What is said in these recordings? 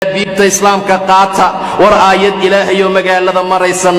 بيبت إسلام كقاتا ورآية إلهي ومقالة مريسا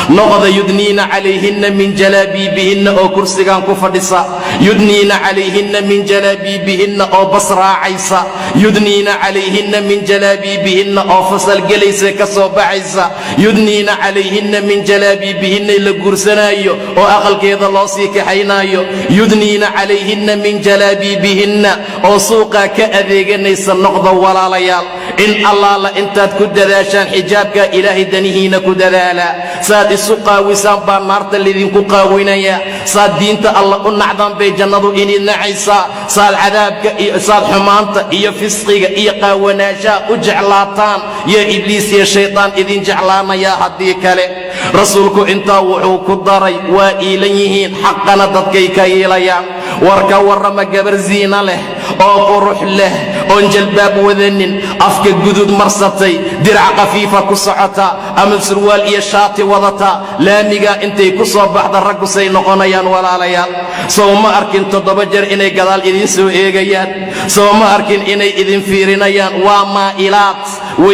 نقض يدنين عليهن من جلابيبهن أو كرسيغان كفردسا يدنين عليهن من جلابيبهن أو بصرا عيسى يدنين عليهن من جلابيبهن أو فصل قليسة كصوب عيسى يدنين عليهن من جلابيبهن إلا قرسنايو أو أقل كيدا لوسيك حينايو يدنين عليهن من جلابيبهن أو سوقا كأذيغن إيسا نقض ولا ليال إن الله لا أنت كدداشان حجابك إلهي دنيهين كددالا ساد السقا وسام بانارت الذين كقاوينيا ساد دينت الله النعظم بجنة إني نعيسى ساد عذابك ساد حمانت إيا فسقك إيا قاوناشا وجعلاتان يا إبليس يا شيطان إذن جعلانا يا هديك لي رسولك انت وحوك الضري وإليهين حقنا تدكيك إليا وركا ورما قبر زينة له أو قروح له أنجل باب وذنن أفك الجدود مرصتي درع خفيفة كسعتا أمل سروال إيا شاطي وضتا لا ميقا انتي كسوب بعد الرقو سينقونيان ولا ليال سوما أركن تضبجر إني قدال إذن سو إيغيان سوما أركن إني إذن فيرينيان وما إلات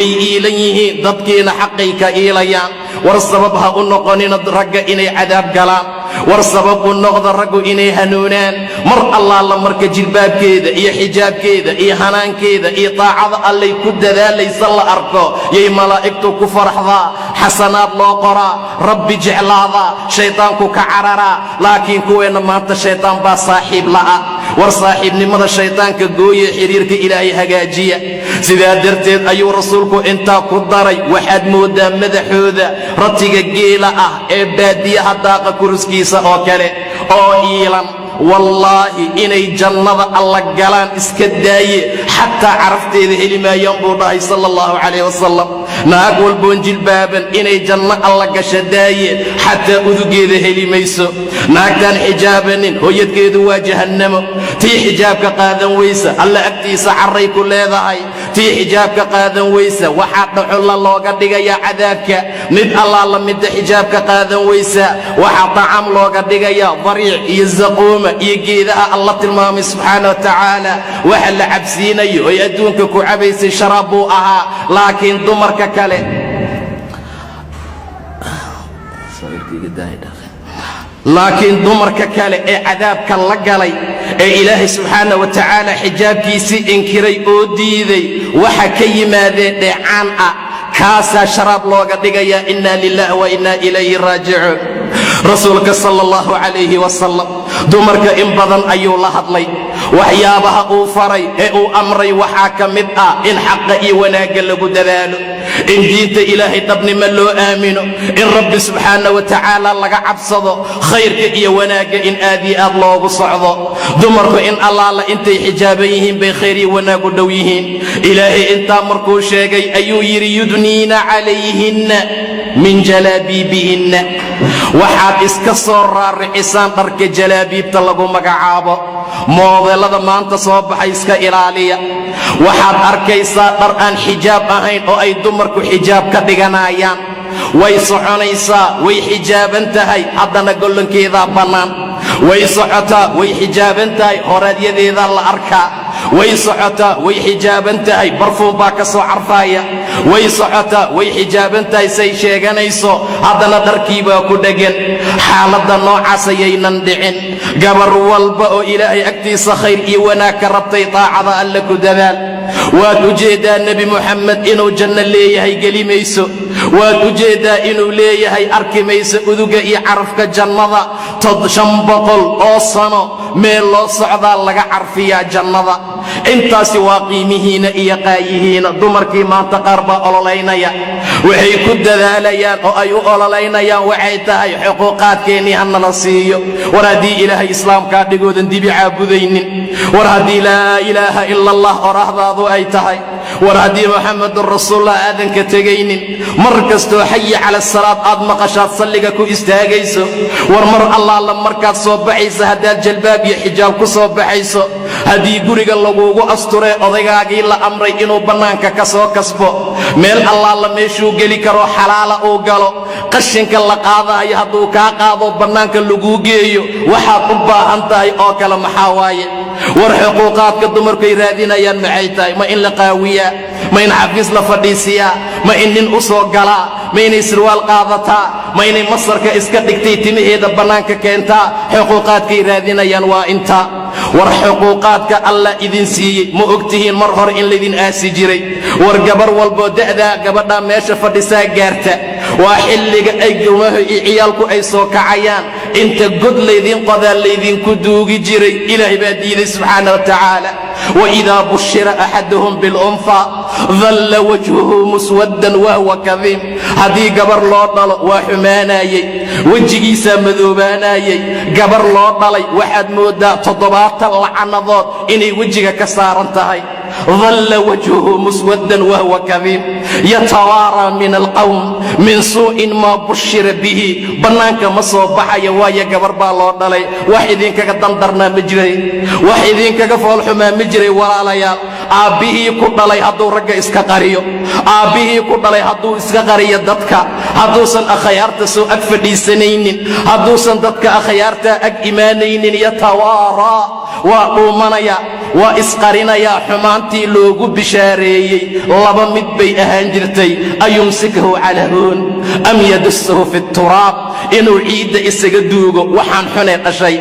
وإليه ضدكين حقيك إليان والسببها النقونين الرقا إني عذاب قلام والسبب النقض الرقو إني هنونان مر الله مرك جلباب كيدا إيا حجاب كيدا إيا هنان كيدا إيا طاعة اللي كد ذا ليس الله أركو يا ملائكتو كفرح ذا حسنات لو قرا ربي جعل ذا شيطانكو كعررا لكن كوين ما أنت شيطان با صاحب لا ورصاحب نمضى الشيطان كقوي حريرك إلهي هجاجية سيدا درتين أيو رسولكو انتا كدري وحد مودا مدحوذا رتيق قيلة إبادية هداق كرسكيسة أو كالي أو إيلان والله إني جنة الله قلان اسكداي حتى عرفت ذي لما ينبو الله صلى الله عليه وسلم ناقول بونجل بابا إني جنة الله قشداي حتى أذقي ذي لما يسو ناقتان حجابا هو يدقيد جهنم تي حجابك قادا ويسا الله أكتيس عري كل ذاي تي حجابك قادا ويسا وحاق حول الله قد يا عذابك ند الله مد حجابك قادا ويسا وحاق طعام الله قد يا ضريع يزقوم يجيذا الله تلمام سبحانه وتعالى وحل عبسيني ويأدونك كعبيس شرابوها لكن دمرك كله لكن دمرك كله عذابك اللقلي إلهي سبحانه وتعالى حجابك سي انكري أوديذي وحكي ماذا دعان كاسا شراب لوغا دغيا إنا لله وإنا إليه راجعون رسولك صلى الله عليه وسلم دمرك إن بدن أيو لهدلي وحيابها أوفري أو أمري وحاكمت إن حقي وناقل قدلالو إن جيت إلهي تبني من لو آمنو إن رب سبحانه وتعالى لك عبصدو خيرك إيا وناق إن آذي الله صعدو دمرك إن الله لإنتي حجابيهم بخيري وناق دويهم إلهي إنت مركو شاقي أيو يري يدنين عليهن من جلابيبهن waxaad iska soo raaricisaan dharka jalaabibta lagu magacaabo moodalada maanta soo baxay iska ilaaliya waxaad arkaysaa dhar aan xijaab ahayn oo ay dumarku xijaab ka dhiganayaan way soconaysaa way xijaaban tahay haddana golonkeeda bannaan way socotaa way xijaaban tahay horaadyadeeda la arkaa way socotaa way xijaaban tahay barfuun baa ka soo carfaaya way socotaa way xijaaban tahay say sheeganayso haddana dharkiibaa ku dhegan xaaladda noocaas ayaynan dhicin gabar walba oo ilaahay agtiisa khayr iyo wanaag ka rabtay taacada alle ku dadaal waad u jeedaa nebi moxamed inuu janno leeyahay geli mayso waad u jeedaa inuu leeyahay arki mayso uduga iyo carafka jannada 500 oo sano meel loo socdaa laga carfiyaa jannada intaasi waa qiimihiina iyo qaayihiina dumarkii maanta qaar baa ololaynaya waxay ku dadaalayaan oo ay u ololaynayaan waxay tahay xuquuqaadkeennii hanala siiyo war haddii ilaahay islaamkaa dhigoodan dibi caabudaynin war haddii laa ilaaha ila allah orahdaadu ay tahay war haddii muxamedun rasuulullah aadan ka tegaynin mar kastoo xayi cala salaad aad maqashaad salliga ku istaagayso war mar allaala markaad soo baxaysa haddaad jalbaab iyo xijaab ku soo baxayso haddii guriga laguugu asturee odaygaagii la amray inuu bannaanka ka soo kasbo meel allaala meeshuu geli karo xalaala uu galo qashinka la qaadayo hadduu kaa qaado bannaanka laguu geeyo waxaad u baahan tahay oo kale maxaa waaye war xuquuqaadka dumarkay raadinayaan maxay tahay ma in la qaawiyaa ma in xafiis la fadhiisiyaa ma in nin u soo galaa ma inay sirwaal qaadataa ma inay masarka iska dhigtay timaheeda bannaanka keentaa xuquuqaadkay raadinayaan waa inta war xuquuqaadka allah idin siiyey ma ogtihiin mar hore in laydin aasi jiray war gabar walboo da'daa gabadhaa meesha fadhisaa gaarta waa xilliga ay gawmaha iyo ciyaalku ay soo kacayaan inta god laydin qodaa laydinku duugi jiray ilaahay baa diiday subxaana wa tacaala وإذا بشر أحدهم بالأنثى ظل وجهه مسودا وهو كظيم هذه قبر الله ضل وحماناي وجهيسا مذوباناي قبر الله ضل واحد مودا تضباط العنضات إني وجهك كسارنتهي ظل وجهه مسودا وهو كظيم يتوارى من القوم من سوء ما بشر به بنانك مصوبح يوايا قبر بالله ضل واحدين كدندرنا مجري واحدين كفول حمام مجري ولا ليال aabihii ku dhalay hadduu ragga iska qariyo aabihii ku dhalay hadduu iska qariyo dadka hadduusan akhyaarta soo ag fadhiisanaynin hadduusan dadka akhyaarta ag imaanaynin yatawaaraa waa dhuumanaya waa isqarinaya xumaantii loogu bishaareeyey laba mid bay ahaan jirtay ayumsikahu calaa huun am yadussahu fi turaab inuu ciidda isaga duugo waxaan xunay dhashay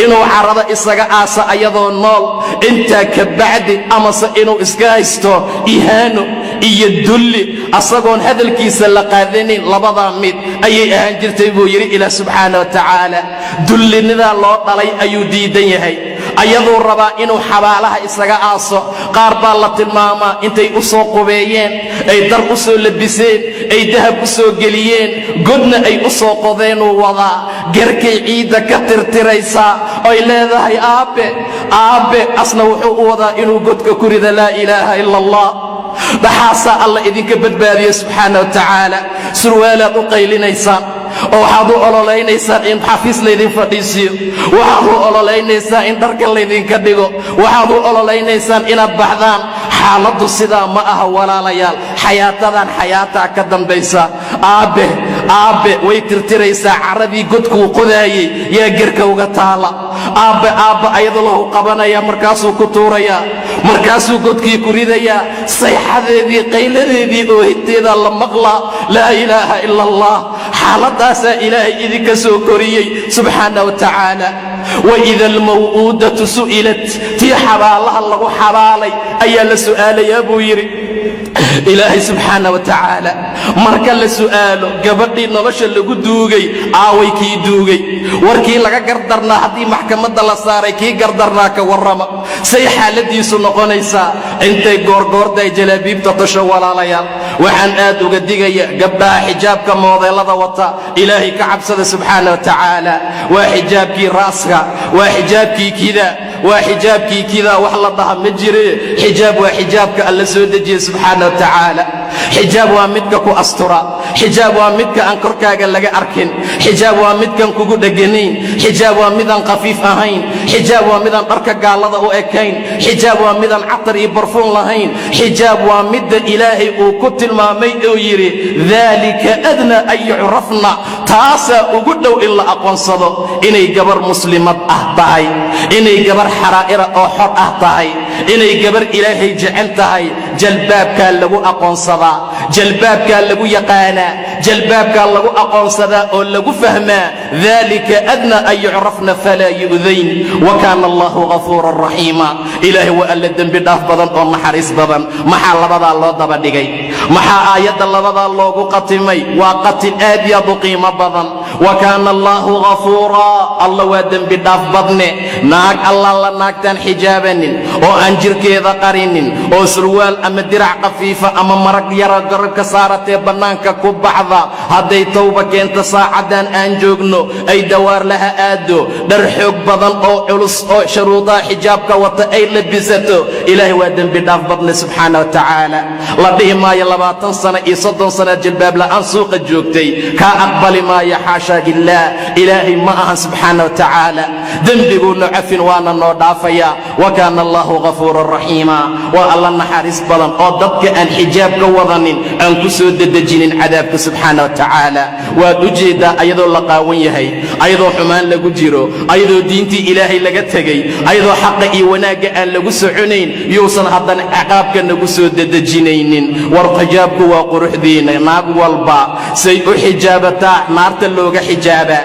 inuu carada isaga aasa ayadoo nool intaa ka bacdi amase inuu iska haysto ihaano iyo dulli asagoon hadalkiisa la qaadanin labadaa mid ayay ahaan jirtay buu yidhi ilaah subxaana wa tacaala dullinidaa loo dhalay ayuu diidan yahay ayaduu rabaa inuu xabaalaha isaga aaso qaar baa la tilmaamaa intay u soo qubeeyeen ay dar u soo labiseen ay dahab u soo geliyeen godna ay u soo qodeenuu wadaa garkay ciidda ka tirtiraysaa oy leedahay aabbe asna wuxuu u wadaa inuu godka ku rida laa ilaaha ila allah dhaxaasaa alla idinka badbaadiya subxaana wa tacaala surwaalaad u qaylinaysaan oo waxaad u ololaynaysaa in xafiis laydin fadhiisiyo waxaad u ololaynaysaa in dharka laydinka dhigo waxaad u ololaynaysaa inaad baxdaan xaaladdu sidaa ma aha walaalayaal xayaatadan xayaataa ka dambaysa aabbe way tirtiraysaa caradii godkuu qodaayey yaa gerka uga taala aabbe ayadoo lahu qabanaya markaasuu ku tuurayaa markaasuu godkii ku ridayaa sayxadeedii qayladeedii oohinteeda la maqlaa laa ilaaha ila allah xaaladaasaa ilaahay idinka soo koriyey subxaana wa tacaala waida almaw'uudatu su'ilat tii xabaalaha lagu xabaalay ayaa la su'aalayaa buu yidhi ilaahay subxaana wa tacaala marka la su'aalo gabadhii nolosha lagu duugay aaway kii duugay warkii laga gardarnaa haddii maxkamadda la saaray kii gardarnaa ka warrama say xaaladiisu noqonaysaa intay goorgoorday jalaabiibta tasho walaalayaal waxaan aad uga digaya gabdhaha xijaabka moodeelada wata ilaahay ka cabsada subxaana wa tacaala waa xijaabkii raaska waa xijaabkii kida waa xijaabkii kida wax la dhaha ma jire xijaab waa xijaabka alla soo dejiye subxaana wa tacaala xijaab waa midka ku astura xijaab waa midka aan korkaaga laga arkin xijaab waa midkan kugu dheganayn xijaab waa midaan khafiif ahayn xijaab waa midaan dharka gaalada u ekayn xijaab waa midaan catar iyo barfuun lahayn xijaab waa midda ilaahay uu ku tilmaamay oo yidhi daalika adnaa an yucrafna taasaa ugu dhow in la aqoonsado inay gabar muslimad ah tahay inay gabar xaraa'ira oo xor ah tahay inay gabar ilaahay jecel tahay jalbaabkaa lagu aqoonsadaa jalbaabkaa lagu yaqaanaa jalbaabkaa lagu aqoonsadaa oo lagu fahmaa daalika adnaa an yucrafna falaa yu'dayn wa kaana allahu ghafuuran raxiima ilaahay waa alla dembi dhaaf badan oo naxariis badan maxaa labadaa loo daba dhigay maxaa aayadda labadaa loogu qatimay waa qatin aad iyo aad u qiimo badan wa kaana allahu ghafuuraa alla waa dembi dhaaf badne naag alla la naagtaan xijaabanin oo aan jirkeeda qarinin oo surwaal ama dirac qafiifa ama marag yara garabka saaratee bannaanka ku baxda hadday tawba keento saacaddan aan joogno ay dawaar laha aado dhar xoog badan oo culus oo shuruudaha xijaabka wata ay labisato ilaahay waa dembi dhaaf badne subxaana wa tacaala la dhihi maayo 20 sano iyo 30 sano jilbaab la'aan suuqa joogtay kaa aqbali maayo xaashaa lillaah ilaahay ma ahan subxaana wa tacaala dembiguuna cafin waana noo dhaafaya wa kaana allahu ghafuuran raxiima waa alla naxariis badan oo dadka aan xijaab ka wadanin aan ku soo dedejinin cadaabka subxaana wa tacaala waad u jeeddaa ayadoo la qaawan yahay ayadoo xumaan lagu jiro ayadoo diintii ilaahay laga tegey ayadoo xaqa iyo wanaagga aan lagu soconayn yuusan haddana ciqaabka nagu soo dedejinaynin war xijaabku waa quruxdiina naag walba say u xijaabataa naarta looga xijaabaa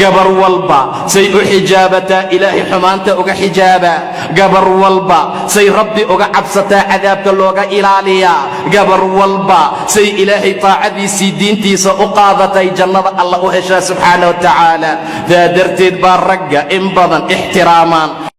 gabar walba say u xijaabataa ilaahay xumaanta uga xijaabaa gabar walba say rabbi uga cabsataa cadaabka looga ilaaliyaa gabar walba say ilaahay taacadiisii diintiisa u qaadatay jannada alla u heshaa subxaana wa tacaala daa darteed baa ragga in badan ixtiraamaan